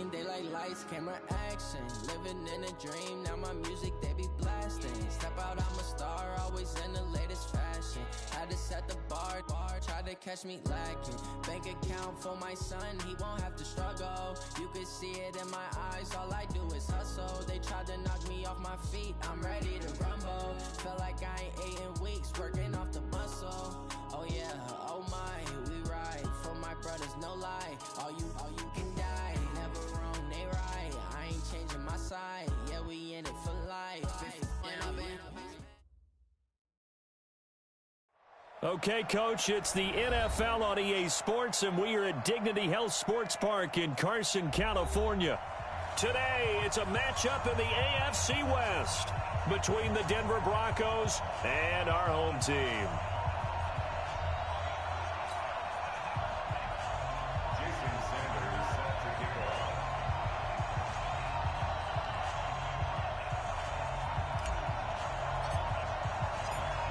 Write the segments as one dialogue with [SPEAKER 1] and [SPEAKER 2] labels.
[SPEAKER 1] game, they like lights, camera, action. Living in a dream, now my music, they be blasting. Step out, I'm a star, always in the latest fashion. Had to set the bar, try to catch me lacking. Bank account for my son, he won't have to struggle. You can see it in my eyes, all I do is hustle. They tried to knock me off my feet, I'm ready to rumble. Felt like I ain't ate in weeks, working off the muscle. Oh yeah, oh my, we ride for my brothers, no lie. All you can die, never wrong, they right. I ain't changing my side, yeah, we in it for life.
[SPEAKER 2] Okay, Coach, it's the NFL on EA Sports, and we are at Dignity Health Sports Park in Carson, California. Today, it's a matchup in the AFC West between the Denver Broncos and our home team.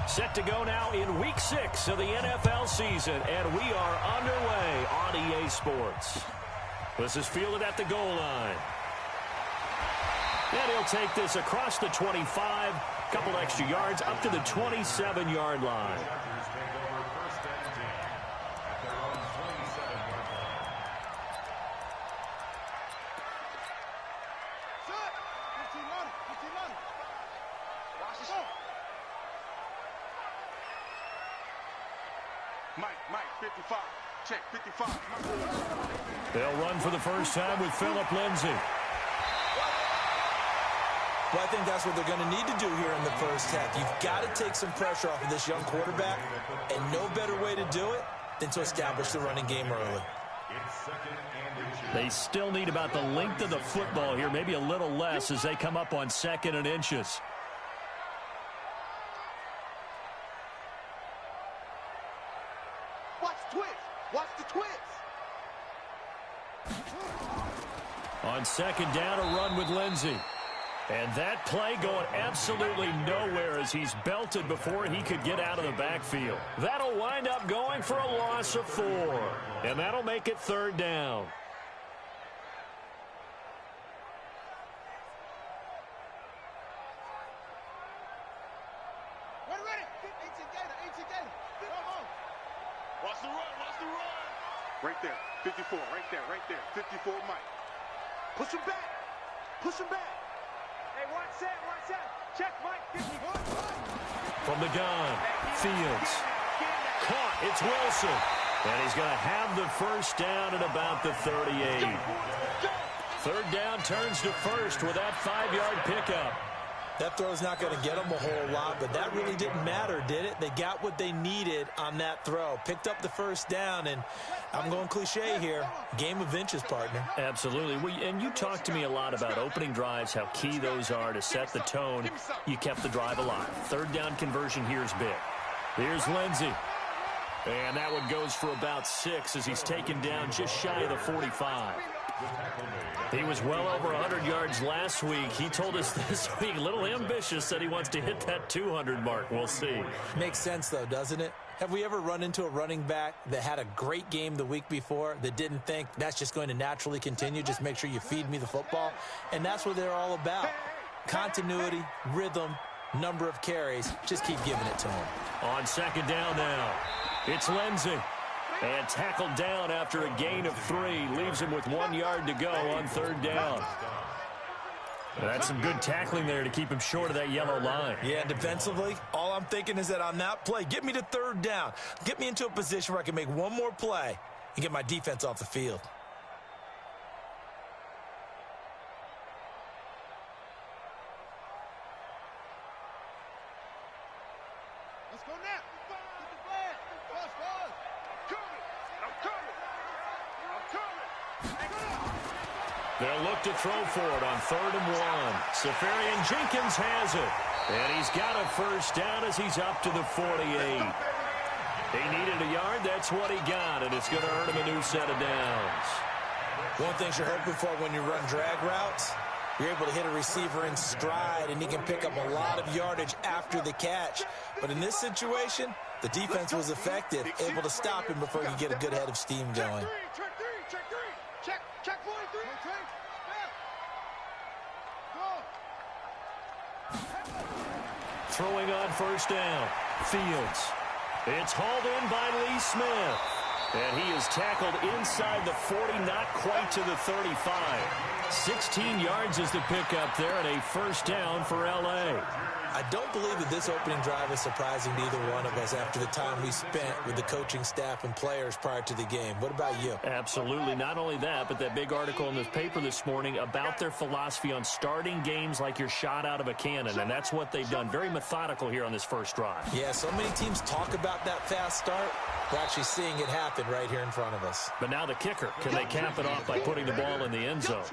[SPEAKER 2] Set to go now in Week 6 of the NFL season, and we are underway on EA Sports. This is fielded at the goal line. And he'll take this across the 25, couple extra yards, up to the 27-yard line.
[SPEAKER 3] Mike, 55. Check, 55.
[SPEAKER 2] They'll run for the first time with Phillip Lindsay.
[SPEAKER 4] Well, I think that's what they're going to need to do here in the first half. You've got to take some pressure off of this young quarterback, and no better way to do it than to establish the running game early.
[SPEAKER 2] They still need about the length of the football here, maybe a little less as they come up on 2nd and inches.
[SPEAKER 3] Watch the twist.
[SPEAKER 2] On 2nd down, a run with Lindsay. And that play going absolutely nowhere as he's belted before he could get out of the backfield. That'll wind up going for a loss of 4. And that'll make it 3rd down.
[SPEAKER 3] Watch the run. Right there, 54, right there, 54, Mike. Push him back. Hey, watch that. Check, Mike, 51.
[SPEAKER 2] From the gun, Fields. Caught, it's Wilson. And he's going to have the first down at about the 38. 3rd down turns to 1st with that 5-yard pickup.
[SPEAKER 4] That throw's not going to get them a whole lot, but that really didn't matter, did it? They got what they needed on that throw. Picked up the first down, and I'm going cliche here. Game of inches, partner.
[SPEAKER 2] Absolutely. And you talked to me a lot about opening drives, how key those are to set the tone. You kept the drive alive. 3rd down conversion here is big. Here's Lindsay. And that one goes for about 6 as he's taken down just shy of the 45. He was well over 100 yards last week. He told us this week, a little ambitious, that he wants to hit that 200 mark. We'll see.
[SPEAKER 4] Makes sense, though, doesn't it? Have we ever run into a running back that had a great game the week before that didn't think that's just going to naturally continue? Just make sure you feed me the football. And that's what they're all about. Continuity, rhythm, number of carries. Just keep giving it to him.
[SPEAKER 2] On 2nd down now, it's Lindsay. And tackled down after a gain of 3. Leaves him with 1 yard to go on 3rd down. That's some good tackling there to keep him short of that yellow line.
[SPEAKER 4] Yeah, defensively, all I'm thinking is that on that play, get me to 3rd down. Get me into a position where I can make one more play and get my defense off the field.
[SPEAKER 3] Let's go now. Get the flag.
[SPEAKER 2] They'll look to throw for it on 3rd and 1. Safarian Jenkins has it. And he's got a first down as he's up to the 48. He needed a yard. That's what he got. And it's going to earn him a new set of downs.
[SPEAKER 4] One thing you're hoping for when you run drag routes, you're able to hit a receiver in stride, and he can pick up a lot of yardage after the catch. But in this situation, the defense was effective, able to stop him before he could get a good head of steam going.
[SPEAKER 3] Check 43. Check 43.
[SPEAKER 2] Throwing on first down. Fields. It's hauled in by Lee Smith. And he is tackled inside the 40, not quite to the 35. 16 yards is the pickup there, and a first down for L.A.
[SPEAKER 4] I don't believe that this opening drive is surprising to either one of us after the time we spent with the coaching staff and players prior to the game. What about you?
[SPEAKER 2] Absolutely. Not only that, but that big article in the paper this morning about their philosophy on starting games like you're shot out of a cannon, and that's what they've done. Very methodical here on this first drive.
[SPEAKER 4] Yeah, so many teams talk about that fast start. We're actually seeing it happen right here in front of us.
[SPEAKER 2] But now the kicker. Can they cap it off by putting the ball in the end zone?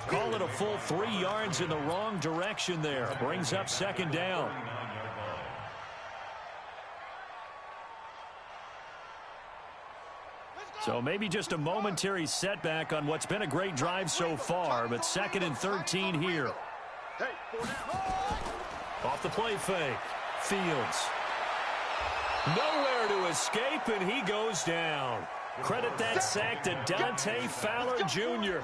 [SPEAKER 2] Call it a full 3 yards in the wrong direction there. Brings up second down. So maybe just a momentary setback on what's been a great drive so far, but 2nd and 13 here. Off the play fake. Fields. Nowhere to escape, and he goes down. Credit that sack to Dante Fowler Jr.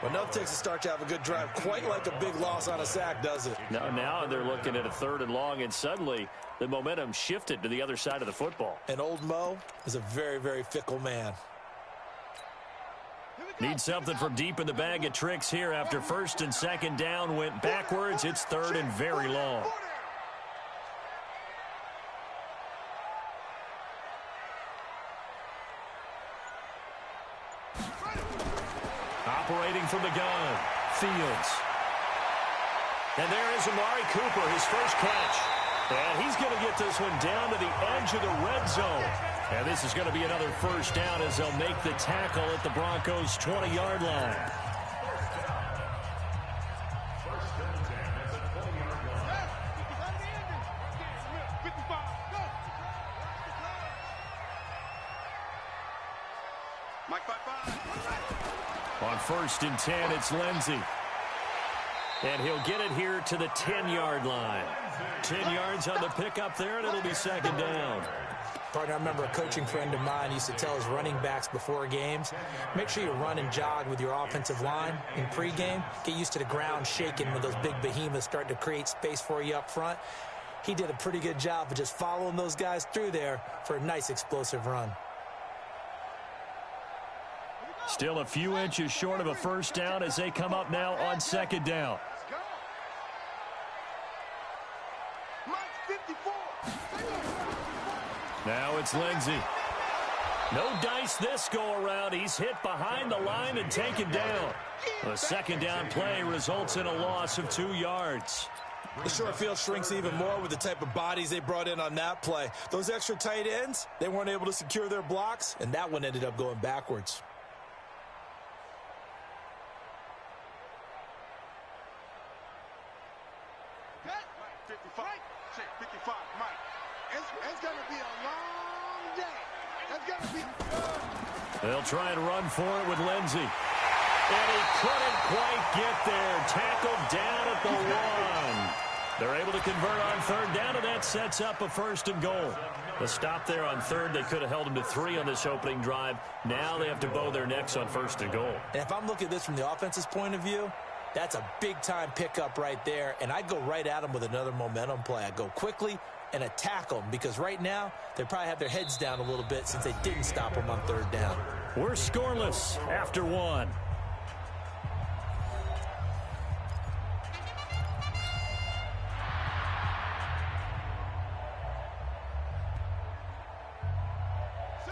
[SPEAKER 4] Well, nothing takes a start to have a good drive quite like a big loss on a sack, does it?
[SPEAKER 2] Now they're looking at a 3rd and long, and suddenly the momentum shifted to the other side of the football.
[SPEAKER 4] And old Mo is a very, very fickle man.
[SPEAKER 2] Need something from deep in the bag of tricks here after 1st and 2nd down went backwards. It's 3rd and very long. Operating from the gun, Fields. And there is Amari Cooper, his first catch. And he's going to get this one down to the edge of the red zone. And this is going to be another first down as they'll make the tackle at the Broncos' 20-yard line. On 1st and 10, it's Lindsey. And he'll get it here to the 10-yard line. 10 yards on the pickup there, and it'll be 2nd down.
[SPEAKER 4] Partner, I remember a coaching friend of mine used to tell his running backs before games, make sure you run and jog with your offensive line in pregame. Get used to the ground shaking when those big behemoths start to create space for you up front. He did a pretty good job of just following those guys through there for a nice explosive run.
[SPEAKER 2] Still a few inches short of a first down as they come up now on 2nd down. Now it's Lindsey. No dice this go-around. He's hit behind the line and taken down. The 2nd down play results in a loss of 2 yards.
[SPEAKER 4] The short field shrinks even more with the type of bodies they brought in on that play. Those extra tight ends, they weren't able to secure their blocks, and that one ended up going backwards.
[SPEAKER 2] They'll try and run for it with Lindsey. And he couldn't quite get there. Tackled down at the 1. They're able to convert on 3rd down, and that sets up a 1st and goal. The stop there on 3rd, they could have held him to 3 on this opening drive. Now they have to bow their necks on 1st and goal.
[SPEAKER 4] And if I'm looking at this from the offense's point of view, that's a big-time pickup right there, and I'd go right at him with another momentum play. I'd go quickly and attack them, because right now they probably have their heads down a little bit since they didn't stop them on 3rd down.
[SPEAKER 2] We're scoreless after 1.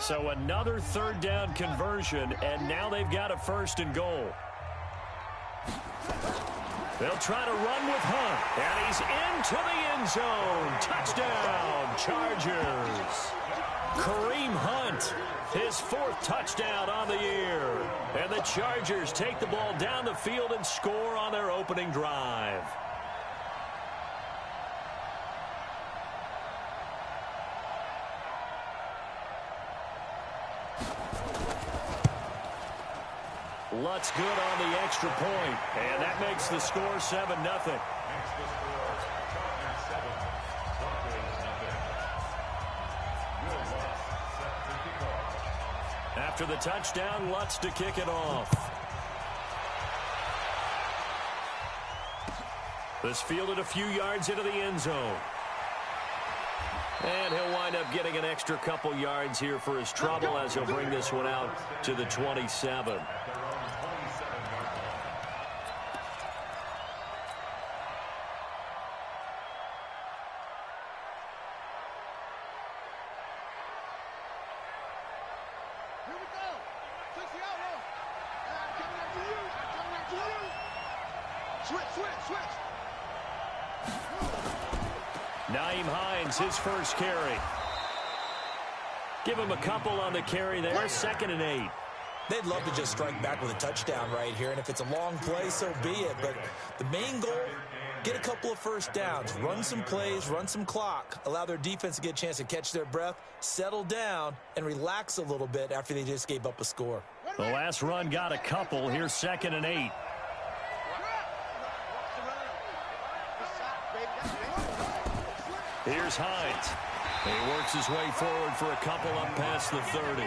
[SPEAKER 2] So another 3rd down conversion, and now they've got a 1st and goal. They'll try to run with Hunt, and he's into the end zone. Touchdown, Chargers. Kareem Hunt, his 4th touchdown on the year. And the Chargers take the ball down the field and score on their opening drive. Lutz good on the extra point, and that makes the score 7-0. After the touchdown, Lutz to kick it off. This fielded a few yards into the end zone. And he'll wind up getting an extra couple yards here for his trouble as he'll bring this one out to the 27. His first carry. Give him a couple on the carry there. 2nd and 8.
[SPEAKER 4] They'd love to just strike back with a touchdown right here, and if it's a long play, so be it. But the main goal, get a couple of first downs, run some plays, run some clock, allow their defense to get a chance to catch their breath, settle down, and relax a little bit after they just gave up a score.
[SPEAKER 2] The last run got a couple. Here's 2nd and 8. Here's Hines. He works his way forward for a couple up past the 30.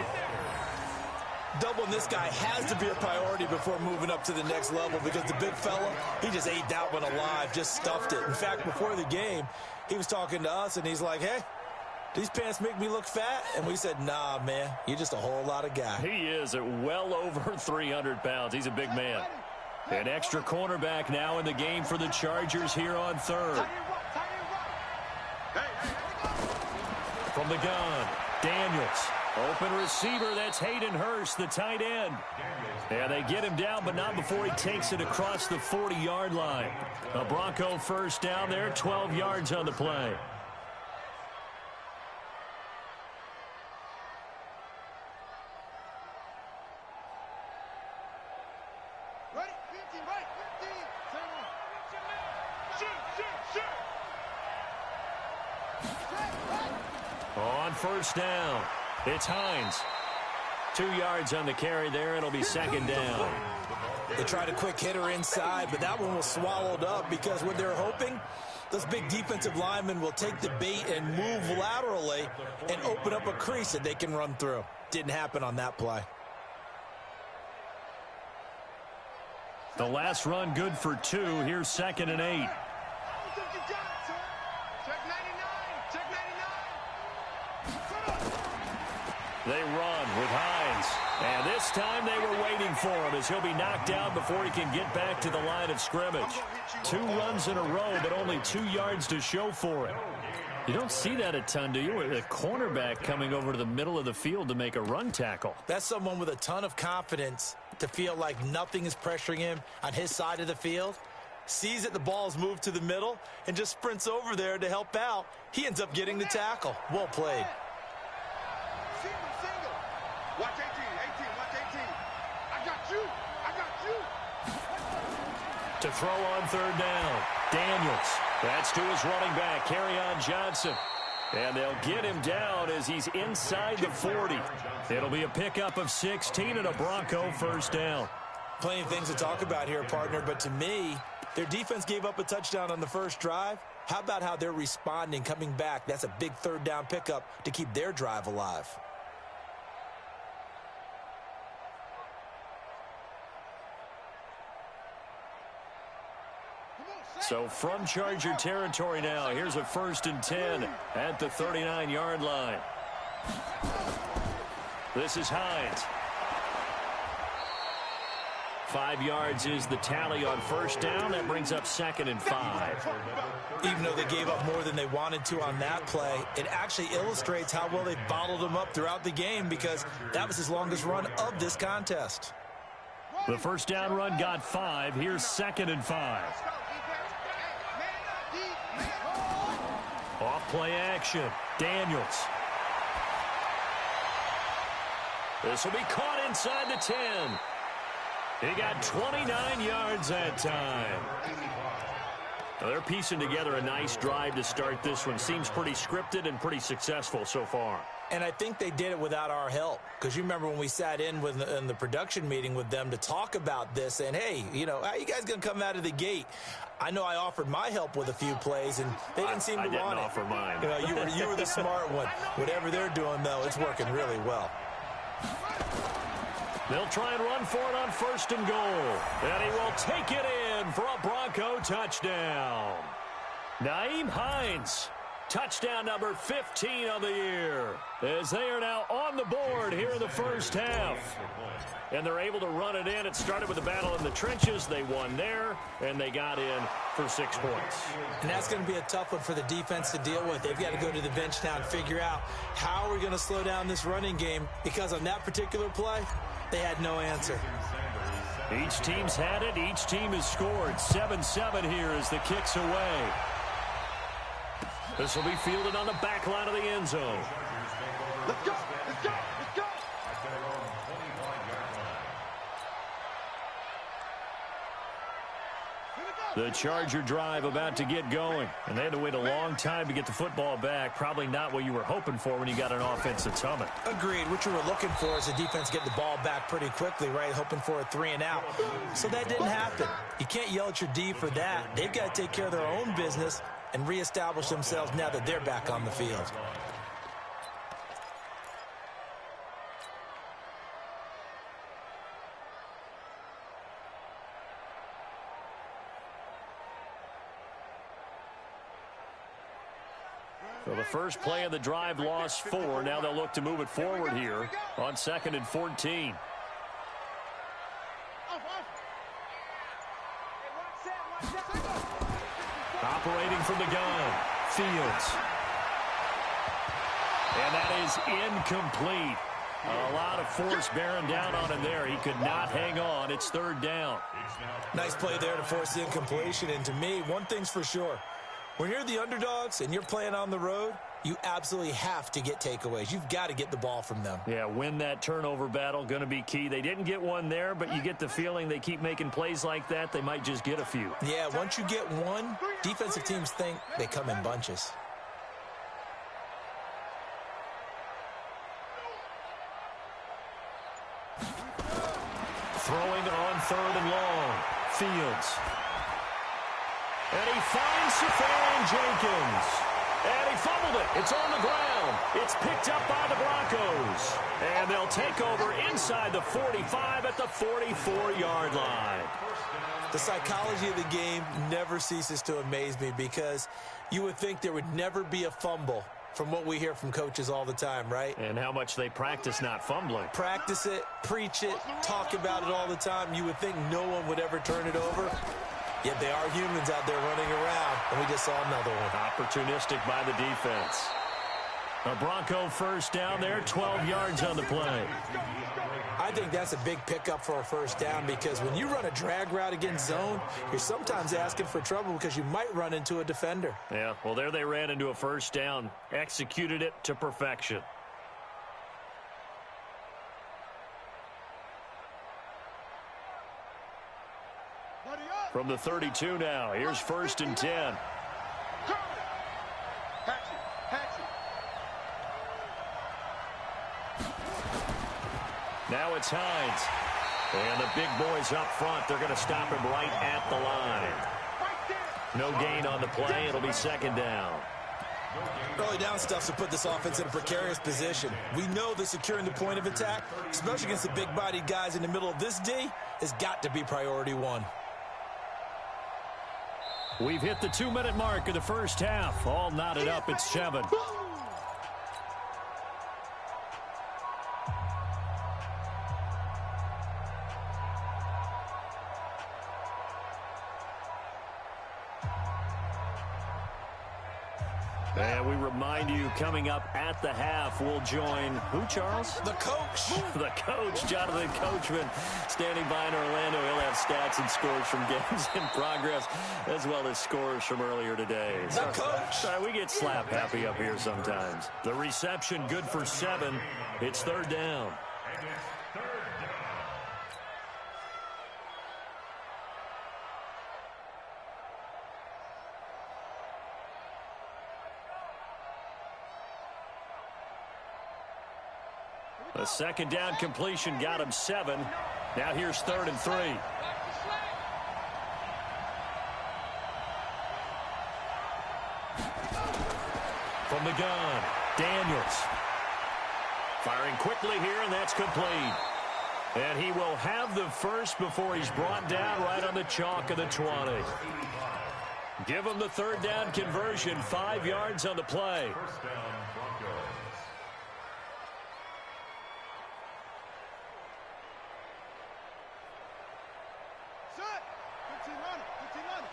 [SPEAKER 4] Doubling this guy has to be a priority before moving up to the next level because the big fella, he just ate that one alive, just stuffed it. In fact, before the game, he was talking to us, and he's like, hey, these pants make me look fat? And we said, nah, man, you're just a whole lot of guy.
[SPEAKER 2] He is at well over 300 pounds. He's a big man. An extra cornerback now in the game for the Chargers here on 3rd. From the gun, Daniels. Open receiver, that's Hayden Hurst, the tight end. And they get him down, but not before he takes it across the 40-yard line. A Bronco first down there, 12 yards on the play. On first down, it's Hines. 2 yards on the carry there. It'll be 2nd down.
[SPEAKER 4] They tried a quick hitter inside, but that one was swallowed up because what they're hoping, those big defensive linemen will take the bait and move laterally and open up a crease that they can run through. Didn't happen on that play.
[SPEAKER 2] The last run good for 2. Here's 2nd and 8. They run with Hines. And this time they were waiting for him as he'll be knocked down before he can get back to the line of scrimmage. 2 runs in a row, but only 2 yards to show for it. You don't see that a ton, do you? With a cornerback coming over to the middle of the field to make a run tackle.
[SPEAKER 4] That's someone with a ton of confidence to feel like nothing is pressuring him on his side of the field. Sees that the ball's moved to the middle and just sprints over there to help out. He ends up getting the tackle. Well played.
[SPEAKER 3] Watch 18, watch 18. I got you.
[SPEAKER 2] To throw on 3rd down, Daniels. That's to his running back, Kerryon Johnson. And they'll get him down as he's inside the 40. It'll be a pickup of 16 and a Bronco first down.
[SPEAKER 4] Plenty of things to talk about here, partner, but to me, their defense gave up a touchdown on the first drive. How about how they're responding, coming back? That's a big 3rd down pickup to keep their drive alive.
[SPEAKER 2] So from Charger territory now, here's a 1st and 10 at the 39-yard line. This is Hines. 5 yards is the tally on first down. That brings up 2nd and 5.
[SPEAKER 4] Even though they gave up more than they wanted to on that play, it actually illustrates how well they bottled them up throughout the game because that was his longest run of this contest.
[SPEAKER 2] The first down run got 5. Here's 2nd and 5. Off play action. Daniels. This will be caught inside the 10. He got 29 yards that time. Now they're piecing together a nice drive to start this one. Seems pretty scripted and pretty successful so far.
[SPEAKER 4] And I think they did it without our help. Because you remember when we sat in the production meeting with them to talk about this. And, hey, you know, how are you guys going to come out of the gate? I know I offered my help with a few plays, and they didn't seem to want it.
[SPEAKER 2] I didn't offer mine.
[SPEAKER 4] You know, you were the smart one. Whatever they're doing, though, it's working really well.
[SPEAKER 2] They'll try and run for it on 1st and goal. And he will take it in for a Bronco touchdown. Nyheim Hines, touchdown number 15 of the year, as they are now on the board here in the first half. And they're able to run it in. It started with a battle in the trenches. They won there, and they got in for 6 points.
[SPEAKER 4] And that's going to be a tough one for the defense to deal with. They've got to go to the bench now and figure out how we're going to slow down this running game, because on that particular play, they had no answer.
[SPEAKER 2] Each team's had it. Each team has scored. 7-7 here as the kick's away. This will be fielded on the back line of the end zone.
[SPEAKER 3] Let's go! Let's go! Let's go!
[SPEAKER 2] The Charger drive about to get going, and they had to wait a long time to get the football back. Probably not what you were hoping for when you got an offense that's humming.
[SPEAKER 4] Agreed. What you were looking for is the defense get the ball back pretty quickly, right? Hoping for a 3 and out. So that didn't happen. You can't yell at your D for that. They've got to take care of their own business and reestablish themselves now that they're back on the field.
[SPEAKER 2] So the first play of the drive lost 4. Now they'll look to move it forward here on 2nd and 14. Operating from the gun, Fields. And that is incomplete. A lot of force bearing down on him there. He could not hang on. It's 3rd down.
[SPEAKER 4] Nice play there to force the incompletion. And to me, one thing's for sure. When you're the underdogs and you're playing on the road, you absolutely have to get takeaways. You've got to get the ball from them.
[SPEAKER 2] Yeah, win that turnover battle, going to be key. They didn't get one there, but you get the feeling they keep making plays like that, they might just get a few.
[SPEAKER 4] Yeah, once you get one, defensive teams think they come in bunches.
[SPEAKER 2] Throwing on 3rd and long, Fields. And he finds Safarian Jenkins. And he fumbled it. It's on the ground. It's picked up by the Broncos. And they'll take over inside the 45 at the 44-yard line.
[SPEAKER 4] The psychology of the game never ceases to amaze me, because you would think there would never be a fumble from what we hear from coaches all the time, right?
[SPEAKER 2] And how much they practice not fumbling.
[SPEAKER 4] Practice it, preach it, talk about it all the time. You would think no one would ever turn it over. Yet they are humans out there running around, and we just saw another one.
[SPEAKER 2] Opportunistic by the defense. A Bronco first down there, 12 yards on the play.
[SPEAKER 4] I think that's a big pickup for a first down, because when you run a drag route against zone, you're sometimes asking for trouble because you might run into a defender.
[SPEAKER 2] Yeah, well, there they ran into a first down, executed it to perfection. From the 32 now, here's 1st and 10. Now it's Hines. And the big boys up front, they're going to stop him right at the line. No gain on the play. It'll be 2nd down.
[SPEAKER 4] Early down stuff to put this offense in a precarious position. We know that securing the point of attack, especially against the big-bodied guys in the middle of this D, has got to be priority 1.
[SPEAKER 2] We've hit the 2-minute mark of the first half. All knotted up at 7. And we remind you, coming up at the half, we'll join who, Charles?
[SPEAKER 4] The coach.
[SPEAKER 2] The coach, Jonathan Coachman, standing by in Orlando. He'll have stats and scores from games in progress, as well as scores from earlier today.
[SPEAKER 4] The coach.
[SPEAKER 2] We get slap happy up here sometimes. The reception good for 7. It's 3rd down. The 2nd down completion got him 7. Now here's 3rd and 3. From the gun, Daniels. Firing quickly here, and that's complete. And he will have the first before he's brought down right on the chalk of the 20. Give him the third down conversion, 5 yards on the play.
[SPEAKER 5] First down, Broncos.
[SPEAKER 3] Set. 15 running. 15 running.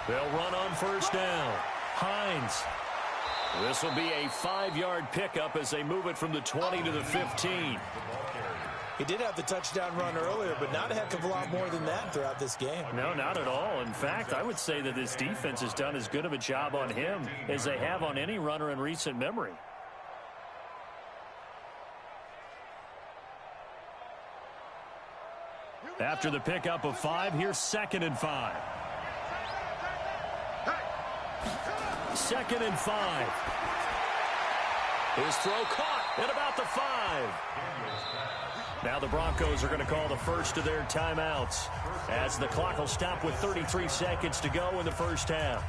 [SPEAKER 2] They'll run on first down. Hines. This will be a 5-yard pickup as they move it from the 20 to the 15.
[SPEAKER 4] He did have the touchdown run earlier, but not a heck of a lot more than that throughout this game.
[SPEAKER 2] No, not at all. In fact, I would say that this defense has done as good of a job on him as they have on any runner in recent memory. After the pickup of 5, here's 2nd and 5. 2nd and 5. His throw caught at about the 5. Now the Broncos are going to call the first of their timeouts as the clock will stop with 33 seconds to go in the first half.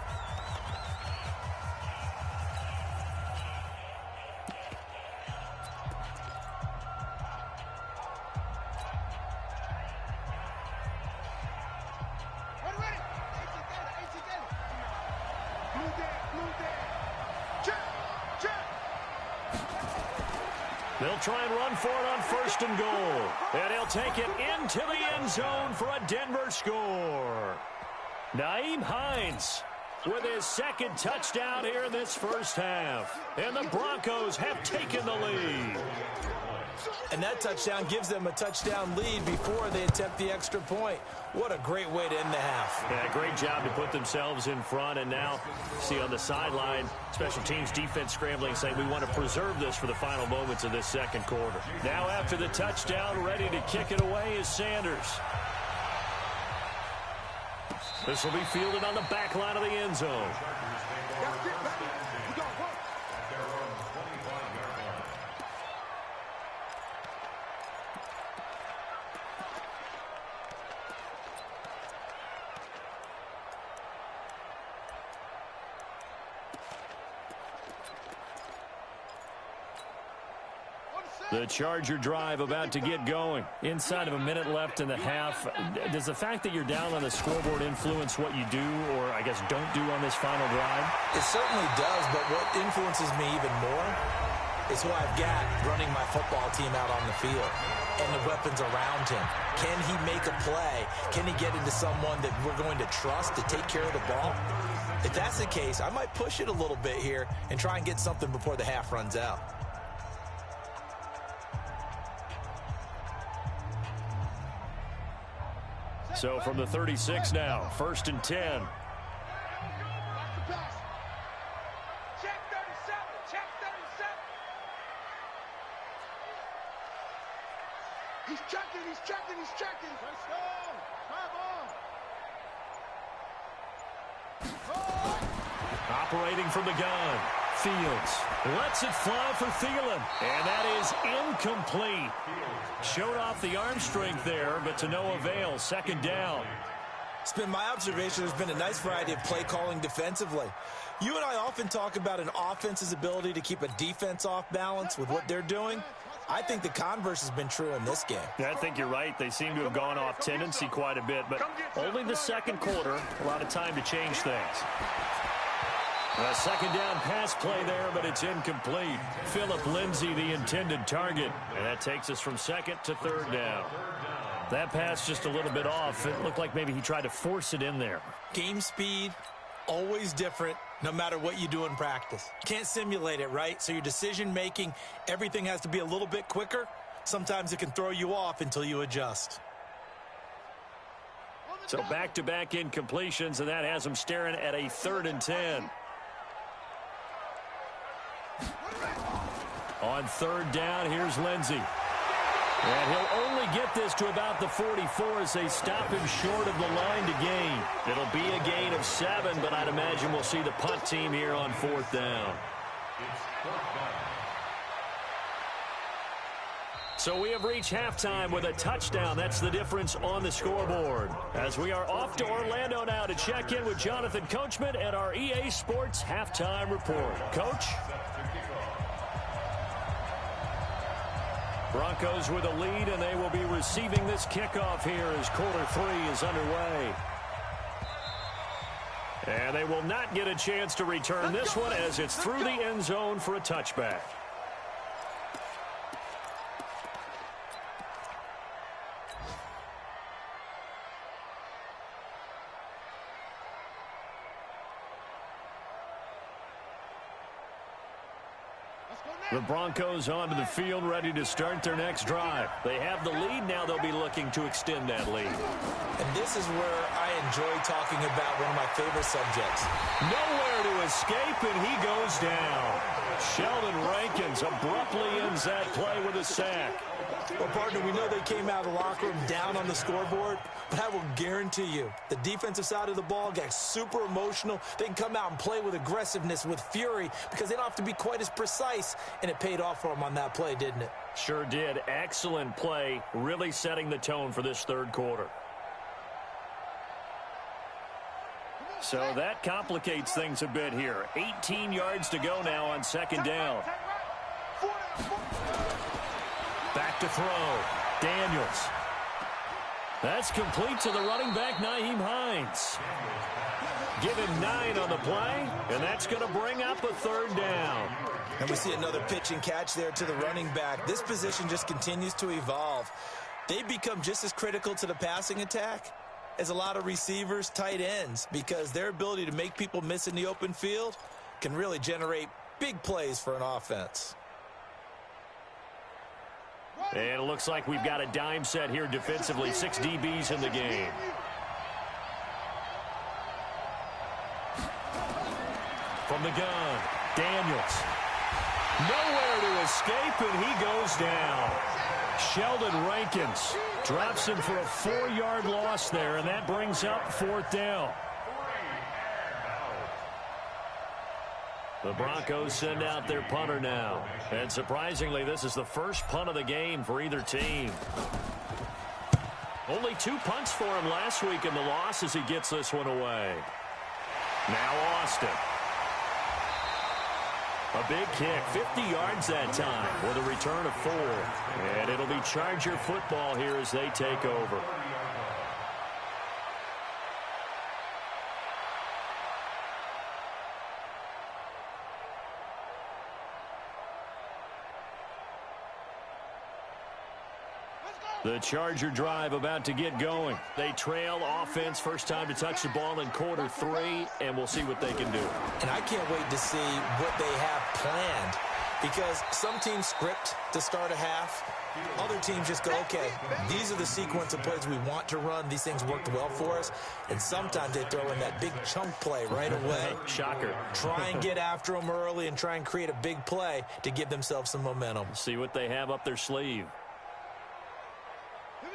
[SPEAKER 2] They'll try and run for it on 1st and goal. And he'll take it into the end zone for a Denver score. Nyheim Hines with his 2nd touchdown here in this first half. And the Broncos have taken the lead.
[SPEAKER 4] And that touchdown gives them a touchdown lead before they attempt the extra point. What a great way to end the half.
[SPEAKER 2] Yeah, great job to put themselves in front. And now, see on the sideline, special teams defense scrambling, saying we want to preserve this for the final moments of this second quarter. Now after the touchdown, ready to kick it away is Sanders. This will be fielded on the back line of the end zone. The Charger drive about to get going. Inside of a minute left in the half. Does the fact that you're down on the scoreboard influence what you do or, I guess, don't do on this final drive?
[SPEAKER 4] It certainly does, but what influences me even more is who I've got running my football team out on the field and the weapons around him. Can he make a play? Can he get into someone that we're going to trust to take care of the ball? If that's the case, I might push it a little bit here and try and get something before the half runs out.
[SPEAKER 2] So from the 36 now, 1st and 10.
[SPEAKER 3] Check 37. Check 37. He's checking. He's checking. He's checking. Let's go.
[SPEAKER 2] Operating from the gun. Fields lets it fly for Thielen. And that is incomplete. Showed off the arm strength there, but to no avail. 2nd down.
[SPEAKER 4] It's been my observation there's been a nice variety of play calling defensively. You and I often talk about an offense's ability to keep a defense off balance with what they're doing. I think the converse has been true in this game.
[SPEAKER 2] Yeah, I think you're right. They seem to have gone off tendency quite a bit, but only the second quarter. A lot of time to change things. A 2nd down pass play there, but it's incomplete. Philip Lindsay, the intended target. And that takes us from 2nd to 3rd down. That pass just a little bit off. It looked like maybe he tried to force it in there.
[SPEAKER 4] Game speed, always different, no matter what you do in practice. Can't simulate it, right? So your decision-making, everything has to be a little bit quicker. Sometimes it can throw you off until you adjust.
[SPEAKER 2] So back-to-back incompletions, and that has him staring at a 3rd and 10. On 3rd down, here's Lindsay. And he'll only get this to about the 44 as they stop him short of the line to gain. It'll be a gain of 7, but I'd imagine we'll see the punt team here on 4th down. So we have reached halftime with a touchdown. That's the difference on the scoreboard. As we are off to Orlando now to check in with Jonathan Coachman at our EA Sports Halftime Report. Coach? Broncos with a lead, and they will be receiving this kickoff here as quarter 3 is underway. And they will not get a chance to return this one as it's through the end zone for a touchback. The Broncos onto the field, ready to start their next drive. They have the lead. Now they'll be looking to extend that lead.
[SPEAKER 4] And this is where I enjoy talking about one of my favorite subjects.
[SPEAKER 2] Nowhere to escape, and he goes down. Sheldon Rankins abruptly ends that play with a sack.
[SPEAKER 4] Well, partner, we know they came out of the locker room down on the scoreboard, but I will guarantee you the defensive side of the ball got super emotional. They can come out and play with aggressiveness, with fury, because they don't have to be quite as precise, and it paid off for them on that play, didn't it?
[SPEAKER 2] Sure did. Excellent play, really setting the tone for this third quarter. So that complicates things a bit here. 18 yards to go now on second down. Back to throw. Daniels. That's complete to the running back, Nyheim Hines. Give him 9 on the play, and that's going to bring up a third down.
[SPEAKER 4] And we see another pitch and catch there to the running back. This position just continues to evolve. They become just as critical to the passing attack as a lot of receivers, tight ends, because their ability to make people miss in the open field can really generate big plays for an offense.
[SPEAKER 2] And it looks like we've got a dime set here defensively. 6 DBs in the game. From the gun, Daniels. Nowhere to escape, and he goes down. Sheldon Rankins drops him for a 4-yard loss there, and that brings up 4th down. The Broncos send out their punter now. And surprisingly, this is the first punt of the game for either team. Only 2 punts for him last week in the loss as he gets this one away. Now Austin. A big kick, 50 yards that time with a return of 4. And it'll be Charger football here as they take over. The Charger drive about to get going. They trail offense, first time to touch the ball in quarter 3, and we'll see what they can do.
[SPEAKER 4] And I can't wait to see what they have planned, because some teams script to start a half. Other teams just go, okay, these are the sequence of plays we want to run. These things worked well for us. And sometimes they throw in that big chunk play right away.
[SPEAKER 2] Shocker.
[SPEAKER 4] Try and get after them early and try and create a big play to give themselves some momentum.
[SPEAKER 2] See what they have up their sleeve.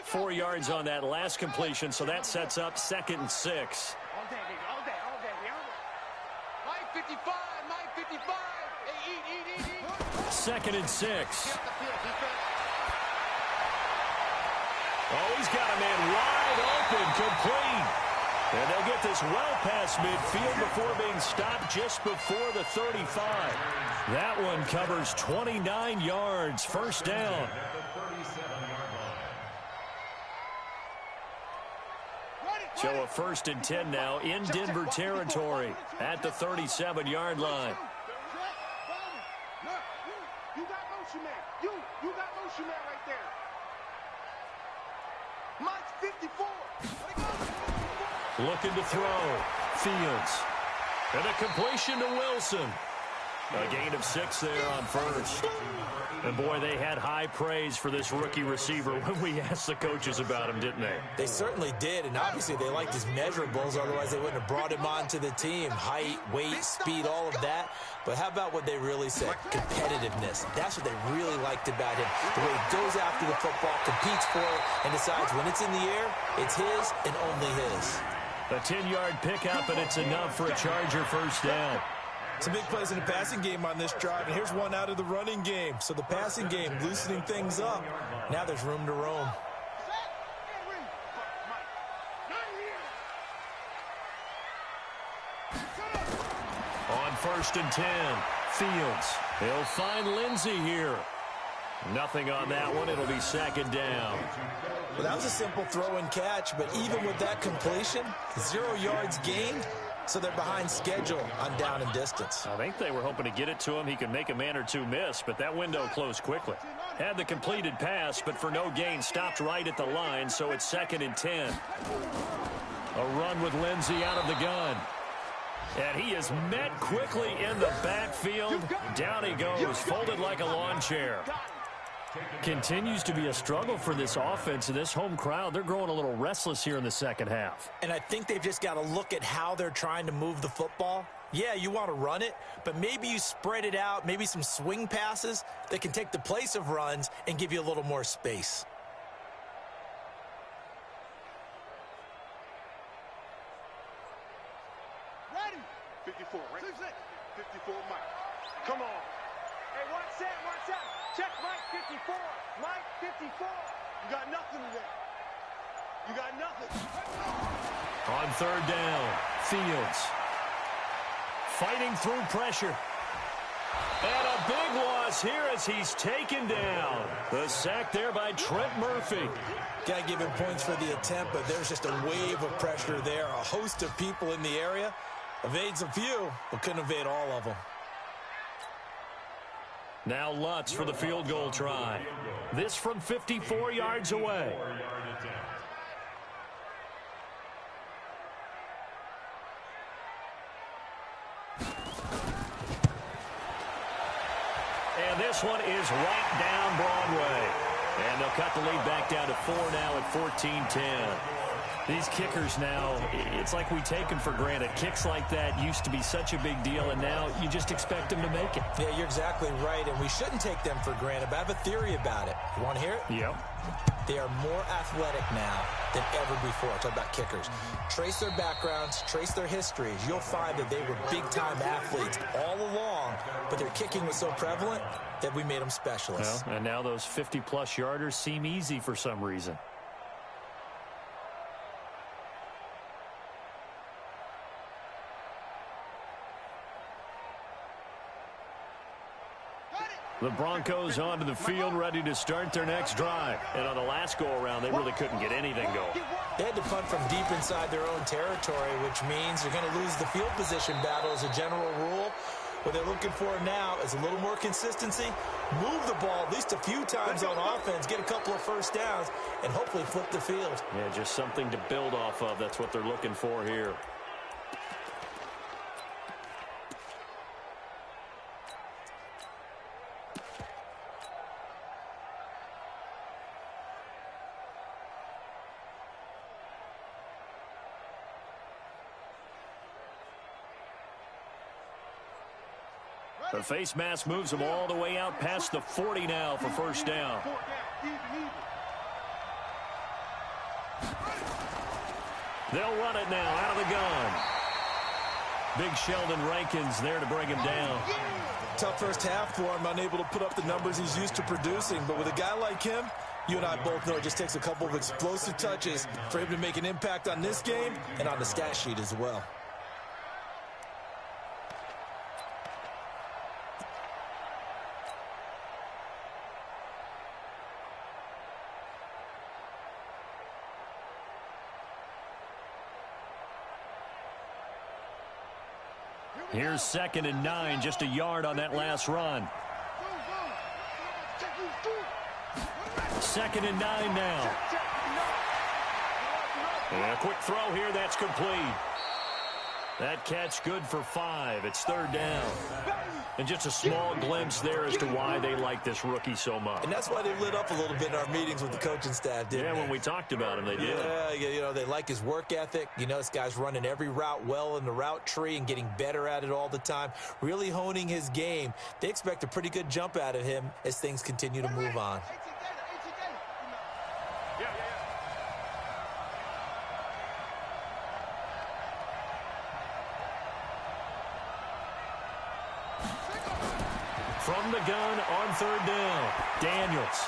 [SPEAKER 2] 4 yards on that last completion, so that sets up 2nd and 6.
[SPEAKER 3] All day. Mike 55, Mike 55. Hey, eat.
[SPEAKER 2] 2nd and 6. Oh, he's got a man wide open, complete. And they'll get this well past midfield before being stopped just before the 35. That one covers 29 yards, first down. So a 1st and 10 now in Denver territory at the 37-yard line.
[SPEAKER 3] You got motion man. You got motion man right there. Mike's 54.
[SPEAKER 2] Looking to throw. Fields. And a completion to Wilson. A gain of 6 there on first. And, boy, they had high praise for this rookie receiver when we asked the coaches about him, didn't they?
[SPEAKER 4] They certainly did, and obviously they liked his measurables. Otherwise, they wouldn't have brought him onto the team. Height, weight, speed, all of that. But how about what they really said? Competitiveness. That's what they really liked about him. The way he goes after the football, competes for it, and decides when it's in the air, it's his and only his.
[SPEAKER 2] A 10-yard pickup, and it's enough for a Charger first down.
[SPEAKER 4] Some big plays in the passing game on this drive, and here's one out of the running game. So the passing game loosening things up. Now there's room to roam.
[SPEAKER 2] On 1st and 10, Fields. He'll find Lindsey here. Nothing on that one. It'll be second down.
[SPEAKER 4] Well, that was a simple throw and catch, but even with that completion, 0 yards gained, so they're behind schedule on down and distance.
[SPEAKER 2] I think they were hoping to get it to him. He could make a man or two miss, but that window closed quickly. Had the completed pass, but for no gain, stopped right at the line, so it's 2nd and 10. A run with Lindsey out of the gun. And he is met quickly in the backfield. Down he goes, folded like a lawn chair. Continues to be a struggle for this offense and this home crowd. They're growing a little restless here in the second half.
[SPEAKER 4] And I think they've just got to look at how they're trying to move the football. Yeah, you want to run it, but maybe you spread it out, maybe some swing passes that can take the place of runs and give you a little more space.
[SPEAKER 3] Ready. 54, right? 54, Mike. Come on.
[SPEAKER 5] Hey, watch that. Check Mike 54. Mike 54.
[SPEAKER 3] You got nothing today. You got nothing.
[SPEAKER 2] On 3rd down, Fields fighting through pressure. And a big loss here as he's taken down. The sack there by Trent Murphy.
[SPEAKER 4] Got to give him points for the attempt, but there's just a wave of pressure there. A host of people in the area. Evades a few, but couldn't evade all of them.
[SPEAKER 2] Now Lutz for the field goal try. This from 54 yards away. And this one is right down Broadway. And they'll cut the lead back down to 4 now at 14-10. These kickers now, it's like we take them for granted. Kicks like that used to be such a big deal, and now you just expect them to make it.
[SPEAKER 4] Yeah, you're exactly right, and we shouldn't take them for granted, but I have a theory about it. You want to hear it?
[SPEAKER 2] Yep.
[SPEAKER 4] They are more athletic now than ever before. Talk about kickers. Trace their backgrounds, trace their histories. You'll find that they were big-time athletes all along, but their kicking was so prevalent that we made them specialists.
[SPEAKER 2] Well, and now those 50-plus yarders seem easy for some reason. The Broncos onto the field, ready to start their next drive. And on the last go-around, they really couldn't get anything going.
[SPEAKER 4] They had to punt from deep inside their own territory, which means they're going to lose the field position battle as a general rule. What they're looking for now is a little more consistency, move the ball at least a few times on offense, get a couple of first downs, and hopefully flip the field.
[SPEAKER 2] Yeah, just something to build off of. That's what they're looking for here. The face mask moves them all the way out past the 40 now for first down. They'll run it now out of the gun. Big Sheldon Rankins there to bring him down.
[SPEAKER 4] Tough first half for him, unable to put up the numbers he's used to producing. But with a guy like him, you and I both know it just takes a couple of explosive touches for him to make an impact on this game and on the stat sheet as well.
[SPEAKER 2] Here's 2nd and 9, just a yard on that last run. 2nd and 9 now. And a quick throw here, that's complete. That catch good for 5. It's 3rd down. And just a small glimpse there as to why they like this rookie so much.
[SPEAKER 4] And that's why they lit up a little bit in our meetings with the coaching staff, didn't they?
[SPEAKER 2] When we talked about him, they did.
[SPEAKER 4] Yeah, you know, they like his work ethic. You know, this guy's running every route well in the route tree and getting better at it all the time, really honing his game. They expect a pretty good jump out of him as things continue to move on.
[SPEAKER 2] From the gun on 3rd down, Daniels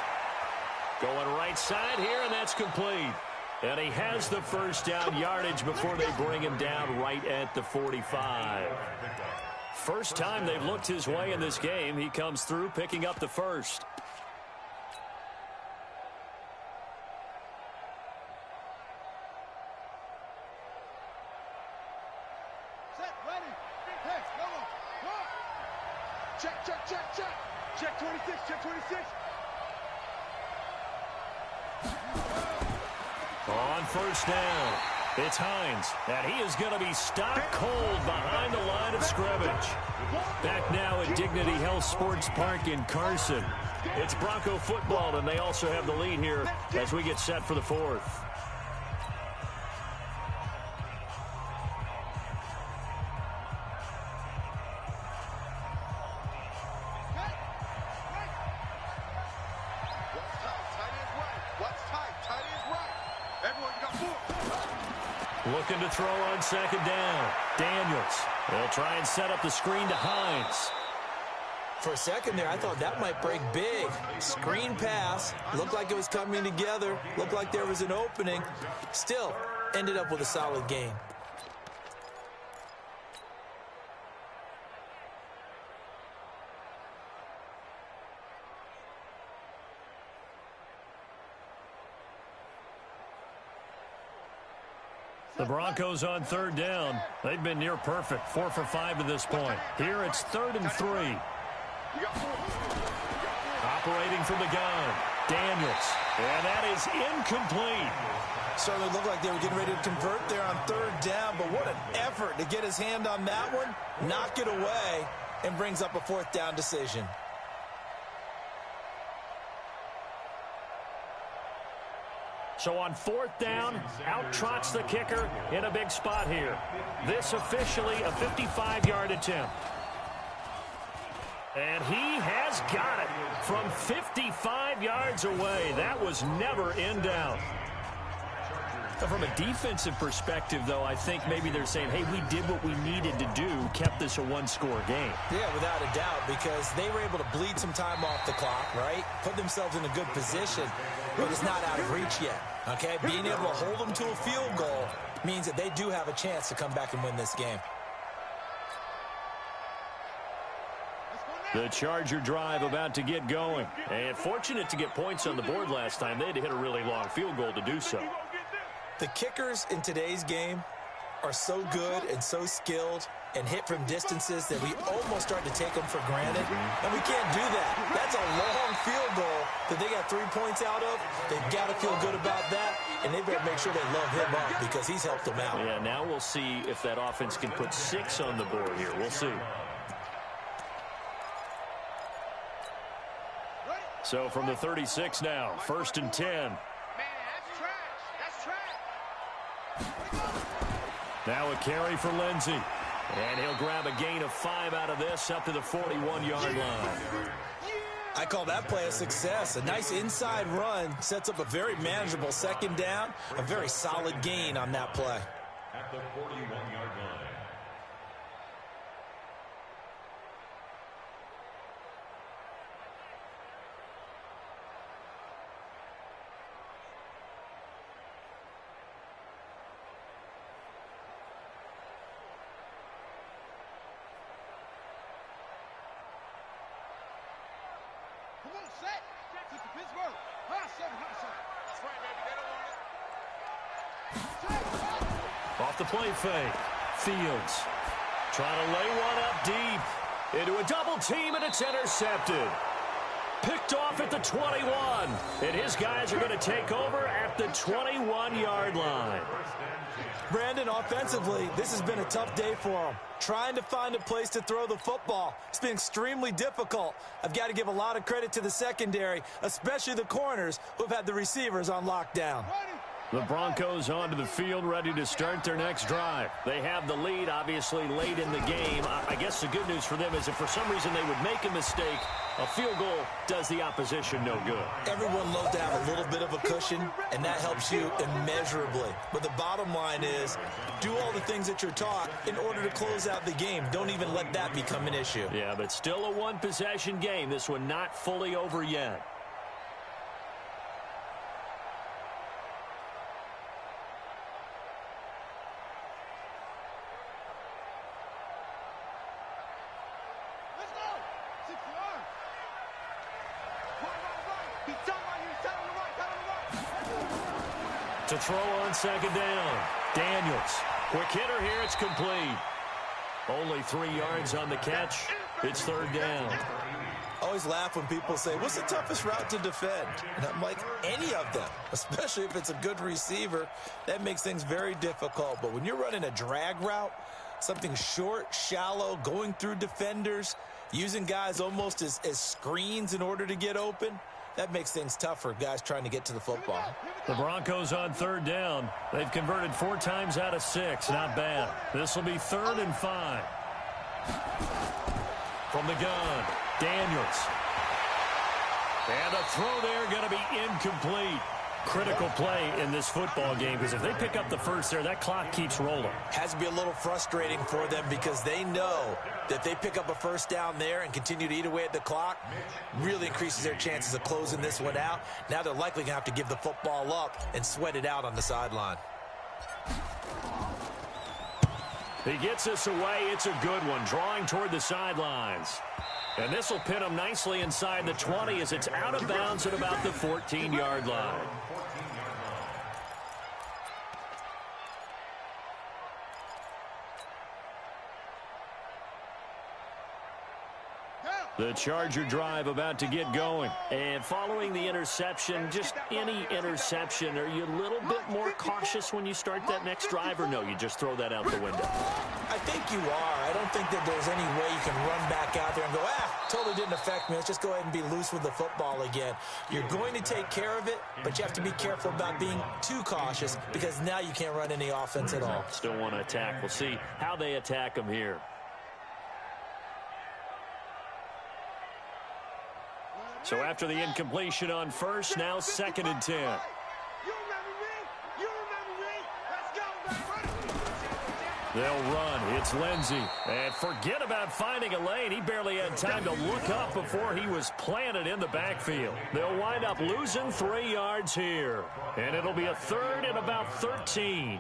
[SPEAKER 2] going right side here, and that's complete. And he has the first down yardage before they bring him down right at the 45. First time they've looked his way in this game. He comes through picking up the first.
[SPEAKER 3] Check, check, check, check. Check 26, check 26.
[SPEAKER 2] On first down, it's Hines, and he is going to be stopped cold behind the line of scrimmage. Back now at Dignity Health Sports Park in Carson. It's Bronco football, and they also have the lead here as we get set for the fourth. Looking to throw on second down. Daniels. They'll try and set up the screen to Hines.
[SPEAKER 4] For a second there, I thought that might break big. Screen pass. Looked like it was coming together. Looked like there was an opening. Still, ended up with a solid game.
[SPEAKER 2] The Broncos on third down. They've been near perfect. 4 for 5 to this point. Here it's 3rd and 3. Operating from the gun. Daniels. And that is incomplete.
[SPEAKER 4] Certainly looked like they were getting ready to convert there on third down, but what an effort to get his hand on that one, knock it away, and brings up a 4th down decision.
[SPEAKER 2] So on 4th down, out trots the kicker in a big spot here. This officially a 55-yard attempt. And he has got it from 55 yards away. That was never in doubt. From a defensive perspective, though, I think maybe they're saying, hey, we did what we needed to do, kept this a one-score game.
[SPEAKER 4] Yeah, without a doubt, because they were able to bleed some time off the clock, right? Put themselves in a good position, but it's not out of reach yet, okay? Being able to hold them to a field goal means that they do have a chance to come back and win this game.
[SPEAKER 2] The Charger drive about to get going. And fortunate to get points on the board last time. They had to hit a really long field goal to do so.
[SPEAKER 4] The kickers in today's game are so good and so skilled and hit from distances that we almost start to take them for granted. And we can't do that. That's a long field goal that they got 3 points out of. They've got to feel good about that, and they better make sure they love him up because he's helped them out.
[SPEAKER 2] Yeah, now we'll see if that offense can put 6 on the board here. We'll see. So from the 36 now, 1st and 10. Now a carry for Lindsey. And he'll grab a gain of 5 out of this up to the 41-yard line.
[SPEAKER 4] I call that play a success. A nice inside run sets up a very manageable 2nd down. A very solid gain on that play.
[SPEAKER 6] At the 41-yard line.
[SPEAKER 2] Off the play fake. Fields trying to lay one up deep. Into a double team, and it's intercepted. Picked off at the 21. And his guys are going to take over at the 21-yard line.
[SPEAKER 4] Brandon, offensively, this has been a tough day for them. Trying to find a place to throw the football. It's been extremely difficult. I've got to give a lot of credit to the secondary, especially the corners who've had the receivers on lockdown.
[SPEAKER 2] The Broncos onto the field, ready to start their next drive. They have the lead, obviously, late in the game. I guess the good news for them is if for some reason they would make a mistake, a field goal does the opposition no good.
[SPEAKER 4] Everyone loves to have a little bit of a cushion, and that helps you immeasurably. But the bottom line is, do all the things that you're taught in order to close out the game. Don't even let that become an issue.
[SPEAKER 2] Yeah, but still a one-possession game. This one not fully over yet. To throw on 2nd down. Daniels. Quick hitter here. It's complete. Only 3 yards on the catch. It's third down.
[SPEAKER 4] I always laugh when people say, what's the toughest route to defend? And I'm like, any of them, especially if it's a good receiver. That makes things very difficult. But when you're running a drag route, something short, shallow, going through defenders, using guys almost as screens in order to get open, that makes things tough for guys trying to get to the football.
[SPEAKER 2] The Broncos on third down. They've converted 4 times out of 6. Not bad. This will be 3rd and 5. From the gun, Daniels. And a throw there going to be incomplete. Critical play in this football game, because if they pick up the first there, that clock keeps rolling.
[SPEAKER 4] Has to be a little frustrating for them because they know that if they pick up a first down there and continue to eat away at the clock, really increases their chances of closing this one out. Now they're likely going to have to give the football up and sweat it out on the sideline.
[SPEAKER 2] He gets this away. It's a good one, drawing toward the sidelines. And this will pin him nicely inside the 20 as it's out of bounds at about the 14-yard line. The Charger drive about to get going. And following the interception, just any interception, are you a little bit more cautious when you start that next drive, or no, you just throw that out the window?
[SPEAKER 4] I think you are. I don't think that there's any way you can run back out there and go, totally didn't affect me. Let's just go ahead and be loose with the football again. You're going to take care of it, but you have to be careful about being too cautious because now you can't run any offense at all.
[SPEAKER 2] Still want to attack. We'll see how they attack them here. So after the incompletion on first, now 2nd and 10.
[SPEAKER 5] You remember me? You remember me? Let's go, baby.
[SPEAKER 2] They'll run. It's Lindsey. And forget about finding a lane. He barely had time to look up before he was planted in the backfield. They'll wind up losing 3 yards here. And it'll be a 3rd and about 13.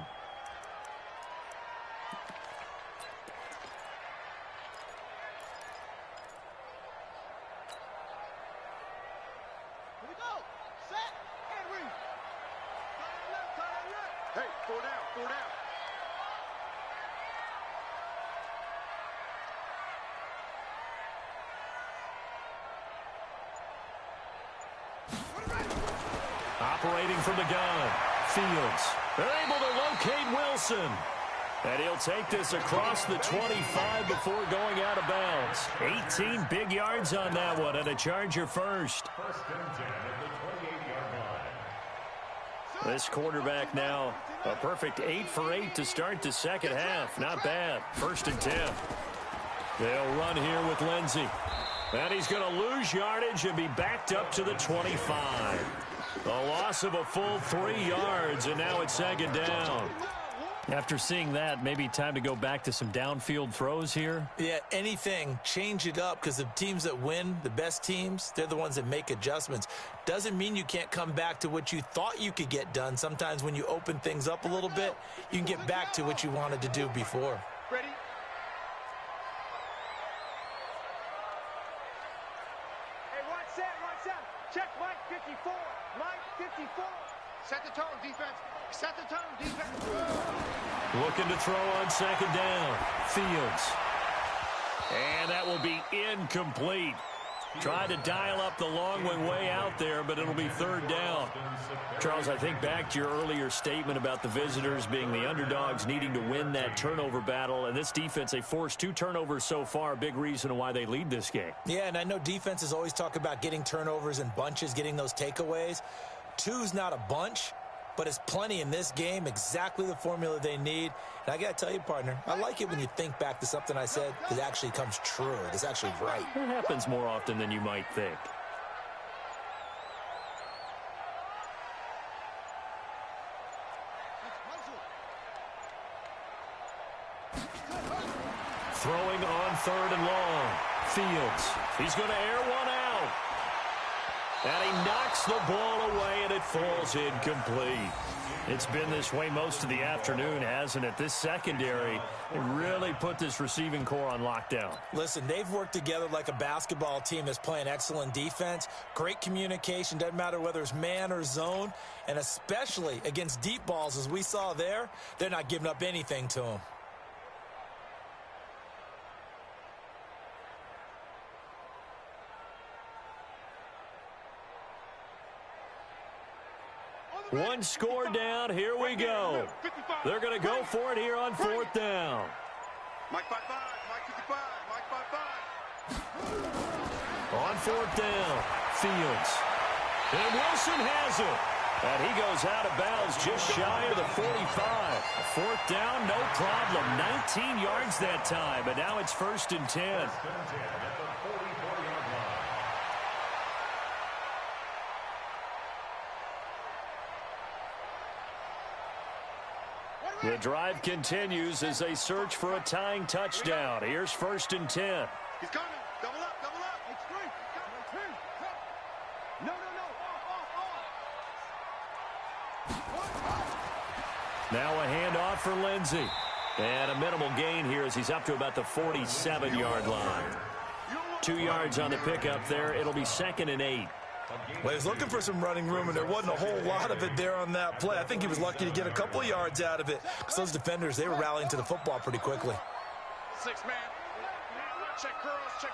[SPEAKER 3] Hey, 4 down, 4 down.
[SPEAKER 2] Operating from the gun, Fields. They're able to locate Wilson. And he'll take this across the 25 before going out of bounds. 18 big yards on that one, and a Charger first. This quarterback now a perfect 8 for 8 to start the second half. Not bad. 1st and 10. They'll run here with Lindsey. And he's going to lose yardage and be backed up to the 25. A loss of a full 3 yards, and now it's 2nd down. After seeing that, maybe time to go back to some downfield throws here.
[SPEAKER 4] Yeah, anything. Change it up because the teams that win, the best teams, they're the ones that make adjustments. Doesn't mean you can't come back to what you thought you could get done. Sometimes when you open things up a little bit, you can get back to what you wanted to do before.
[SPEAKER 5] Ready? Hey, one set. Check Mike 54. Mike 54. Set the tone, defense. Set the tone, defense.
[SPEAKER 2] Looking to throw on 2nd down. Fields. And that will be incomplete. Tried to dial up the long way out there, but it'll be 3rd down. Charles, I think back to your earlier statement about the visitors being the underdogs needing to win that turnover battle. And this defense, they forced 2 turnovers so far. Big reason why they lead this game.
[SPEAKER 4] Yeah, and I know defenses always talk about getting turnovers in bunches, getting those takeaways. 2's not a bunch, but it's plenty in this game, exactly the formula they need. And I got to tell you, partner, I like it when you think back to something I said that actually comes true. It's actually right.
[SPEAKER 2] It happens more often than you might think. Throwing on 3rd and long. Fields. He's going to air one out. And he knocks the ball away, and it falls incomplete. It's been this way most of the afternoon, hasn't it? This secondary really put this receiving core on lockdown.
[SPEAKER 4] Listen, they've worked together like a basketball team that's playing excellent defense. Great communication, doesn't matter whether it's man or zone. And especially against deep balls, as we saw there, they're not giving up anything to them.
[SPEAKER 2] One score down. Here we go. They're going to go for it here on 4th down.
[SPEAKER 3] Mike 5-5, Mike 55, Mike 5-5.
[SPEAKER 2] On 4th down, Fields. And Wilson has it. And he goes out of bounds just shy of the 45. 4th down, no problem. 19 yards that time, but now it's 1st and 10. The drive continues as they search for a tying touchdown. Here's 1st and 10.
[SPEAKER 3] He's coming. Double up, double up. It's free. No.
[SPEAKER 2] Now a handoff for Lindsey. And a minimal gain here as he's up to about the 47-yard line. 2 yards on the pickup there. It'll be 2nd and 8.
[SPEAKER 4] Well, he was looking for some running room, and there wasn't a whole lot of it there on that play. I think he was lucky to get a couple of yards out of it because those defenders, they were rallying to the football pretty quickly.
[SPEAKER 3] 6-man. Check curls.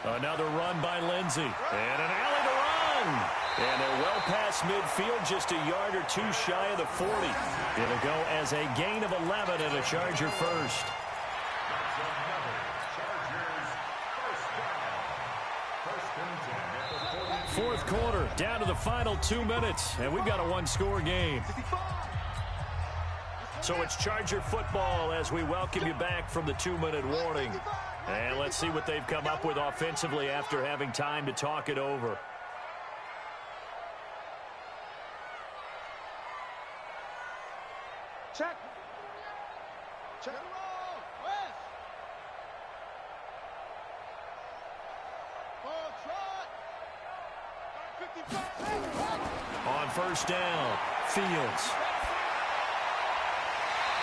[SPEAKER 2] Another run by Lindsey. And an alley to run. And they're well past midfield, just a yard or two shy of the 40. It'll go as a gain of 11 and a Charger first. Fourth quarter, down to the final 2 minutes, and we've got a one-score game. So it's Charger football as we welcome you back from the 2-minute warning. And let's see what they've come up with offensively after having time to talk it over.
[SPEAKER 5] Check.
[SPEAKER 2] On 1st down, Fields.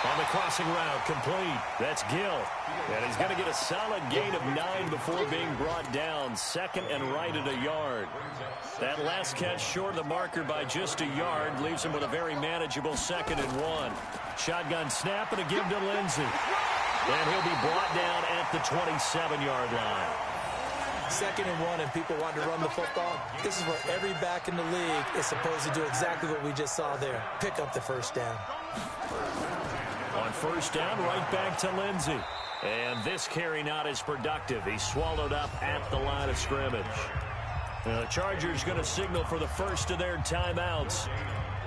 [SPEAKER 2] On the crossing route, complete. That's Gill. And he's going to get a solid gain of 9 before being brought down. 2nd and right at a yard. That last catch short of the marker by just a yard leaves him with a very manageable 2nd and 1. Shotgun snap and a give to Lindsey. And he'll be brought down at the 27-yard line.
[SPEAKER 4] 2nd and 1, and people want to run the football. This is where every back in the league is supposed to do exactly what we just saw there. Pick up the 1st down.
[SPEAKER 2] On 1st down, right back to Lindsey. And this carry not as productive. He's swallowed up at the line of scrimmage. The Chargers going to signal for the first of their timeouts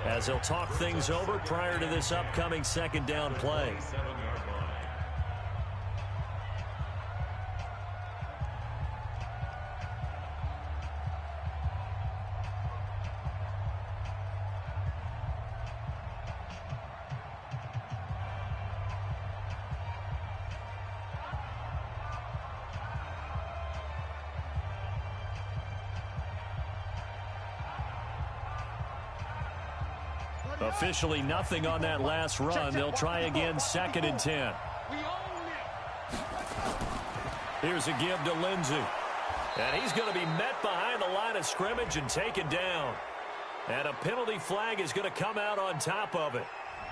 [SPEAKER 2] as they'll talk things over prior to this upcoming 2nd down play. Officially nothing on that last run. They'll try again, 2nd and 10. Here's a give to Lindsey. And he's going to be met behind the line of scrimmage and taken down. And a penalty flag is going to come out on top of it.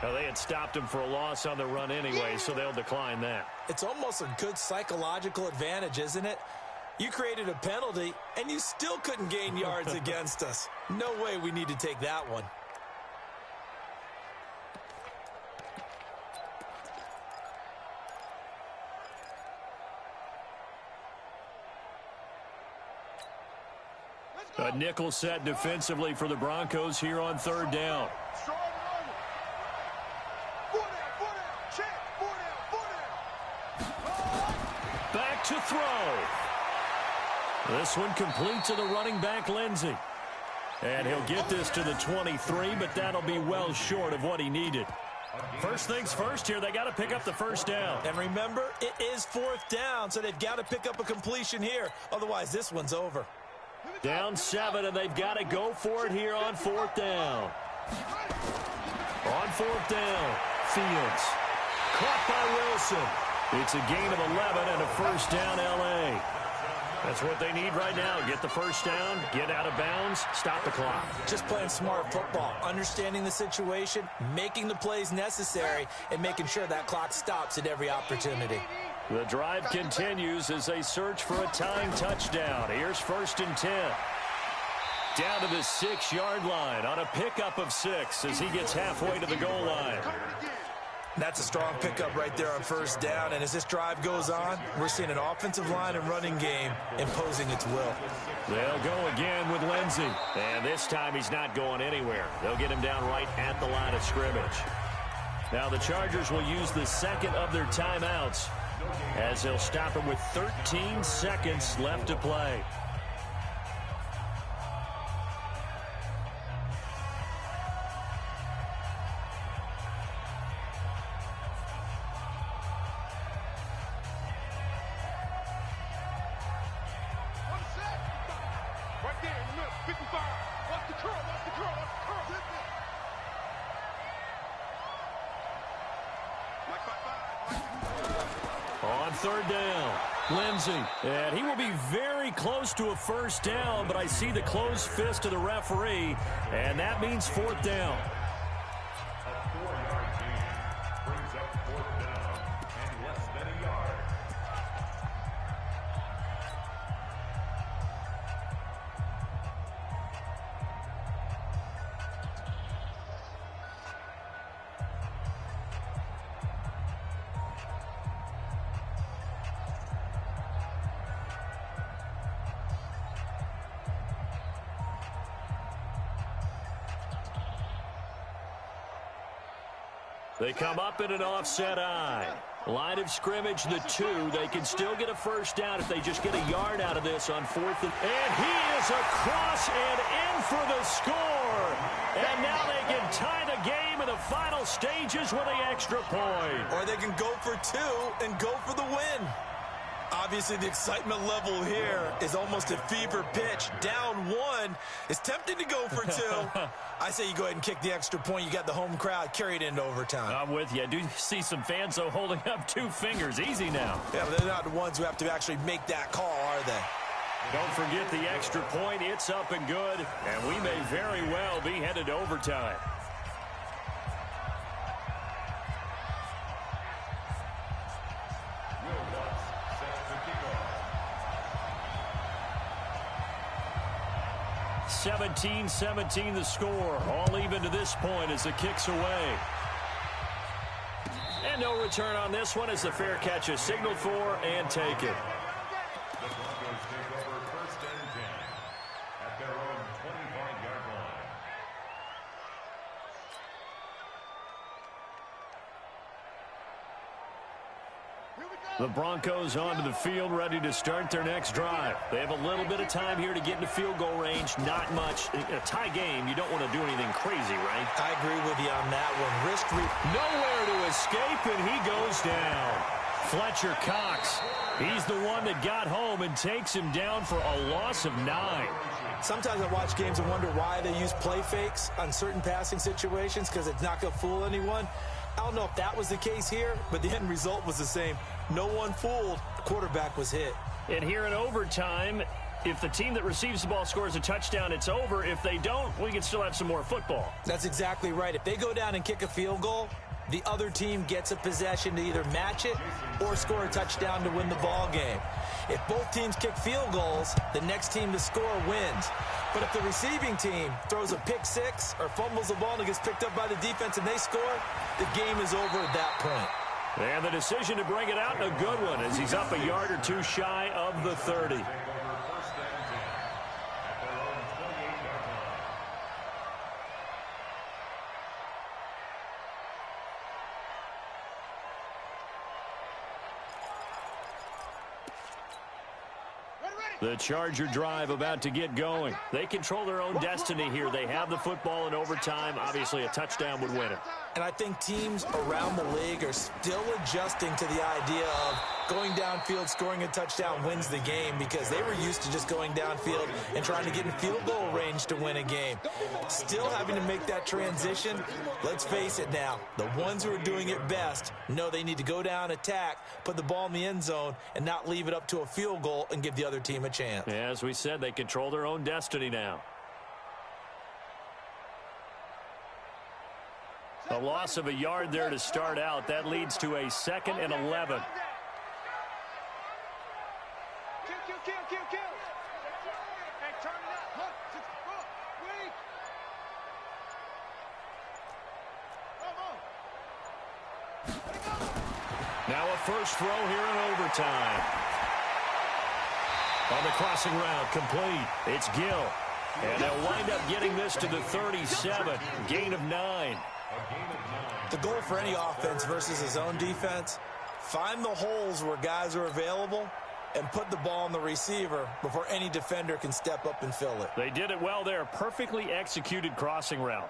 [SPEAKER 2] Now, they had stopped him for a loss on the run anyway, so they'll decline that.
[SPEAKER 4] It's almost a good psychological advantage, isn't it? You created a penalty, and you still couldn't gain yards against us. No way we need to take that one.
[SPEAKER 2] A nickel set defensively for the Broncos here on 3rd down. Back to throw. This one complete to the running back, Lindsey. And he'll get this to the 23, but that'll be well short of what he needed. First things first here, they got to pick up the 1st down.
[SPEAKER 4] And remember, it is 4th down, so they've got to pick up a completion here. Otherwise, this one's over.
[SPEAKER 2] Down 7, and they've got to go for it here on 4th down. On 4th down, Fields. Caught by Wilson. It's a gain of 11 and a 1st down, L.A. That's what they need right now. Get the 1st down, get out of bounds, stop the clock.
[SPEAKER 4] Just playing smart football, understanding the situation, making the plays necessary, and making sure that clock stops at every opportunity.
[SPEAKER 2] The drive continues as they search for a tying touchdown. Here's 1st and 10. Down to the 6-yard line on a pickup of 6 as he gets halfway to the goal line.
[SPEAKER 4] That's a strong pickup right there on first down. And as this drive goes on, we're seeing an offensive line and running game imposing its will.
[SPEAKER 2] They'll go again with Lindsey. And this time he's not going anywhere. They'll get him down right at the line of scrimmage. Now the Chargers will use the second of their timeouts as they'll stop him with 13 seconds left to play. On third down, Lindsey, and he will be very close to a first down, but I see the closed fist of the referee, and that means fourth down.
[SPEAKER 6] A 4-yard gain brings up fourth down and less than a yard.
[SPEAKER 2] They come up in an offset eye. Line of scrimmage, the 2. They can still get a first down if they just get a yard out of this on fourth. And he is across and in for the score. And now they can tie the game in the final stages with the extra point.
[SPEAKER 4] Or they can go for 2 and go for the win. Obviously, the excitement level here is almost at fever pitch. Down 1. It's tempting to go for 2. I say you go ahead and kick the extra point. You got the home crowd carried into overtime.
[SPEAKER 2] I'm with you. I do see some fans, though, holding up 2 fingers. Easy now.
[SPEAKER 4] Yeah, but they're not the ones who have to actually make that call, are they?
[SPEAKER 2] Don't forget the extra point. It's up and good, and we may very well be headed to overtime.
[SPEAKER 6] Will Lutz sets the kickoff.
[SPEAKER 2] 17-17 the score. All even to this point as the kick's away. And no return on this one as the fair catch is signaled for and taken.
[SPEAKER 6] The Broncos take over first and 10 at their own 25-yard line.
[SPEAKER 2] The Broncos onto the field, ready to start their next drive. They have a little bit of time here to get into field goal range. Not much. In a tie game, you don't want to do anything crazy, right?
[SPEAKER 4] I agree with you on that one.
[SPEAKER 2] Nowhere to escape, and he goes down. Fletcher Cox, he's the one that got home and takes him down for a loss of 9.
[SPEAKER 4] Sometimes I watch games and wonder why they use play fakes on certain passing situations because it's not going to fool anyone. I don't know if that was the case here, but the end result was the same. No one fooled. The quarterback was hit.
[SPEAKER 2] And here in overtime, if the team that receives the ball scores a touchdown, it's over. If they don't, we can still have some more football.
[SPEAKER 4] That's exactly right. If they go down and kick a field goal, the other team gets a possession to either match it or score a touchdown to win the ball game. If both teams kick field goals, the next team to score wins. But if the receiving team throws a pick 6 or fumbles the ball and it gets picked up by the defense and they score, the game is over at that point.
[SPEAKER 2] And the decision to bring it out, a good one, as he's up a yard or 2 shy of the 30.
[SPEAKER 6] Take over first and 10 at their own 28-yard line.
[SPEAKER 2] The Charger drive about to get going. They control their own destiny here. They have the football in overtime. Obviously, a touchdown would win it.
[SPEAKER 4] And I think teams around the league are still adjusting to the idea of going downfield, scoring a touchdown wins the game because they were used to just going downfield and trying to get in field goal range to win a game. Still having to make that transition. Let's face it now, the ones who are doing it best know they need to go down, attack, put the ball in the end zone, and not leave it up to a field goal and give the other team a chance.
[SPEAKER 2] As we said, they control their own destiny now. A loss of a yard there to start out. That leads to a 2nd and 11.
[SPEAKER 5] Kill. Hey, turn it up.
[SPEAKER 2] Now a first throw here in overtime. On the crossing route, complete. It's Gill. And they'll wind up getting this to the 37. Gain of 9.
[SPEAKER 4] The goal for any offense versus his own defense, find the holes where guys are available and put the ball on the receiver before any defender can step up and fill it.
[SPEAKER 2] They did it well there. Perfectly executed crossing route.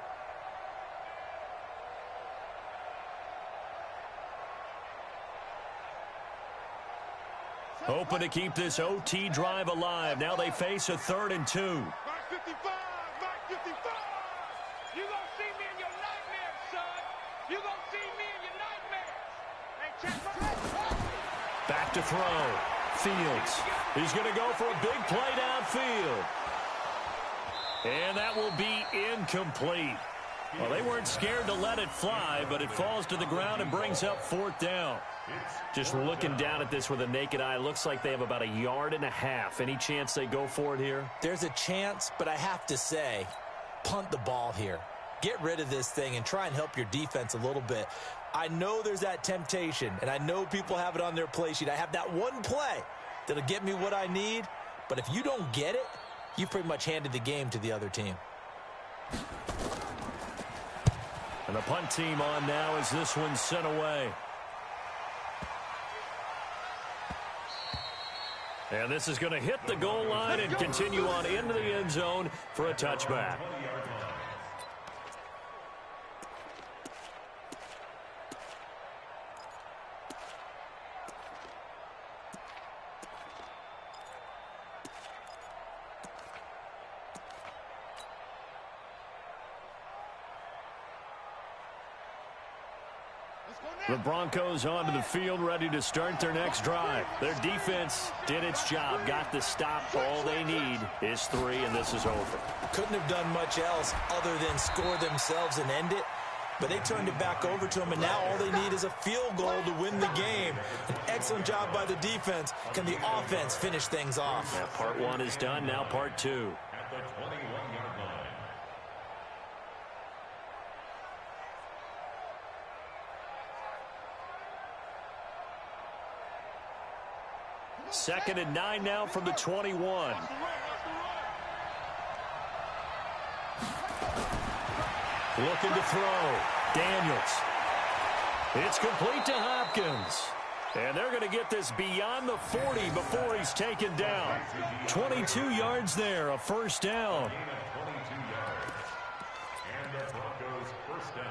[SPEAKER 2] Hoping to keep this OT drive alive. Now they face a 3rd and 2.
[SPEAKER 5] Mark 55, Mark 55. You gonna see me in your nightmares, son. You gonna see me in your nightmares. Hey, check.
[SPEAKER 2] Back to throw. Fields. He's going to go for a big play downfield. And that will be incomplete. Well, they weren't scared to let it fly, but it falls to the ground and brings up 4th down. Just looking down at this with a naked eye, looks like they have about 1.5 yards. Any chance they go for it here?
[SPEAKER 4] There's a chance, but I have to say, punt the ball here. Get rid of this thing and try and help your defense a little bit. I know there's that temptation, and I know people have it on their play sheet. I have that one play that'll get me what I need, but if you don't get it, you pretty much handed the game to the other team.
[SPEAKER 2] And the punt team on now as this one's sent away. And this is going to hit the goal line and continue on into the end zone for a touchback. The Broncos onto the field, ready to start their next drive. Their defense did its job, got the stop. All they need is 3, and this is over.
[SPEAKER 4] Couldn't have done much else other than score themselves and end it, but they turned it back over to them, and now all they need is a field goal to win the game. An excellent job by the defense. Can the offense finish things off?
[SPEAKER 2] Yeah, part 1 is done, now part 2.
[SPEAKER 6] At the 21-yard line.
[SPEAKER 2] Second and 9 now from the 21. Looking to throw. Daniels. It's complete to Hopkins. And they're going to get this beyond the 40 before he's taken down. 22 yards there, a first down.
[SPEAKER 6] And the Broncos first down.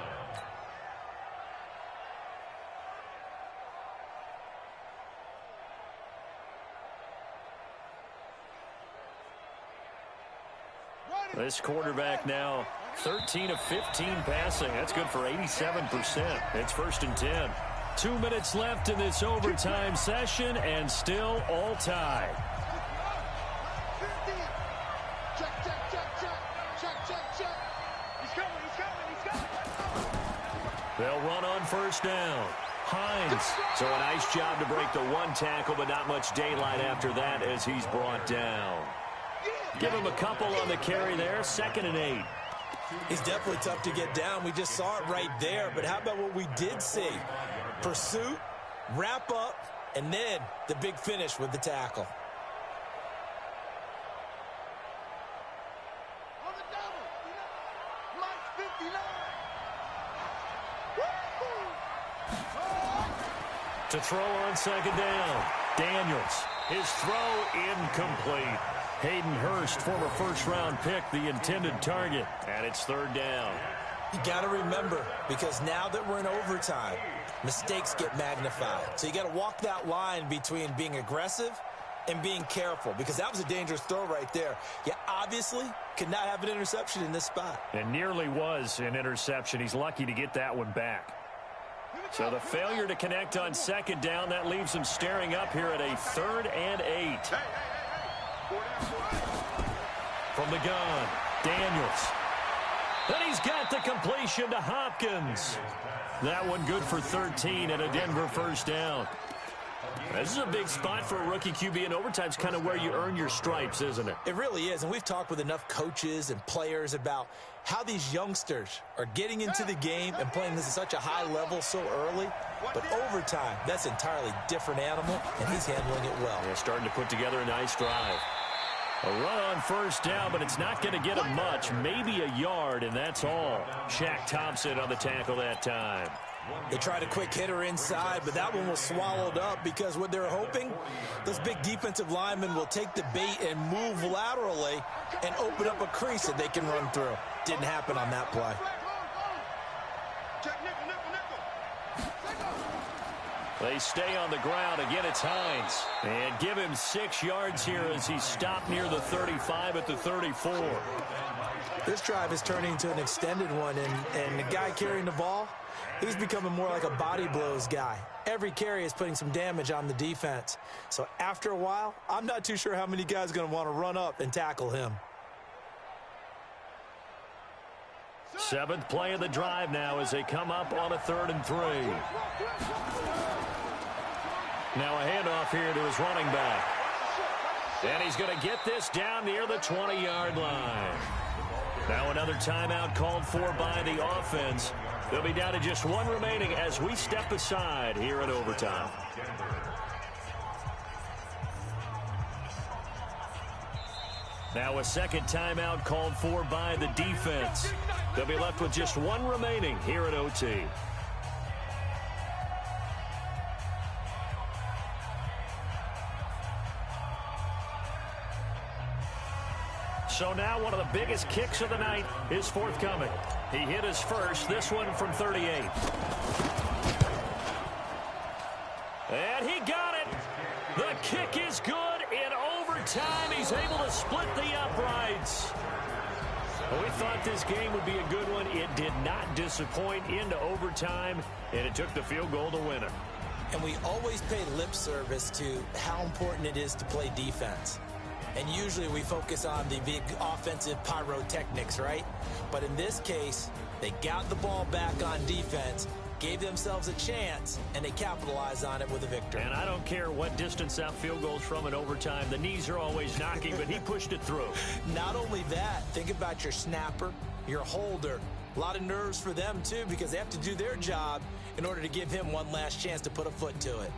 [SPEAKER 2] This quarterback now 13 of 15 passing. That's good for 87%. It's 1st and 10. 2 minutes left in this overtime session and still all tied. They'll run on first down. Hines. So a nice job to break the 1 tackle, but not much daylight after that as he's brought down. Give him a couple on the carry there. 2nd and 8.
[SPEAKER 4] He's definitely tough to get down. We just saw it right there. But how about what we did see? Pursuit, wrap up, and then the big finish with the tackle.
[SPEAKER 5] On the double. Mike 59.
[SPEAKER 2] To throw on 2nd down. Daniels. His throw incomplete. Hayden Hurst, former first-round pick, the intended target. And it's 3rd down.
[SPEAKER 4] You got to remember, because now that we're in overtime, mistakes get magnified. So you got to walk that line between being aggressive and being careful, because that was a dangerous throw right there. You obviously could not have an interception in this spot.
[SPEAKER 2] And nearly was an interception. He's lucky to get that one back. So the failure to connect on 2nd down, that leaves him staring up here at a 3rd and 8. From the gun, Daniels. Then he's got the completion to Hopkins. That one good for 13 and a Denver first down. This is a big spot for a rookie QB, and overtime's kind of where you earn your stripes, isn't it?
[SPEAKER 4] It really is, and we've talked with enough coaches and players about how these youngsters are getting into the game and playing this at such a high level so early. But overtime, that's an entirely different animal, and he's handling it well.
[SPEAKER 2] They're starting to put together a nice drive. A run on first down, but it's not going to get him much, maybe a yard, and that's all. Shaq Thompson on the tackle that time.
[SPEAKER 4] They tried a quick hitter inside, but that one was swallowed up because what they're hoping, those big defensive linemen will take the bait and move laterally and open up a crease that they can run through. Didn't happen on that play.
[SPEAKER 2] They stay on the ground. Again, it's Hines. And give him 6 yards here as he stopped near the 35 at the 34.
[SPEAKER 4] This drive is turning into an extended one, and the guy carrying the ball, he's becoming more like a body blows guy. Every carry is putting some damage on the defense. So after a while, I'm not too sure how many guys are going to want to run up and tackle him.
[SPEAKER 2] 7th play of the drive now as they come up on a 3rd and 3. Now a handoff here to his running back. And he's going to get this down near the 20-yard line. Now another timeout called for by the offense. They'll be down to just 1 remaining as we step aside here at overtime. Now a second timeout called for by the defense. They'll be left with just 1 remaining here at OT. So now one of the biggest kicks of the night is forthcoming. He hit his first, this one from 38. And he got it. The kick is good. In overtime, he's able to split the uprights. Well, we thought this game would be a good one. It did not disappoint into overtime, and it took the field goal to win it.
[SPEAKER 4] And we always pay lip service to how important it is to play defense. And usually we focus on the big offensive pyrotechnics, right? But in this case, they got the ball back on defense, gave themselves a chance, and they capitalized on it with a victory.
[SPEAKER 2] And I don't care what distance that field goal's from in overtime. The knees are always knocking, but he pushed it through.
[SPEAKER 4] Not only that, think about your snapper, your holder. A lot of nerves for them, too, because they have to do their job in order to give him one last chance to put a foot to it.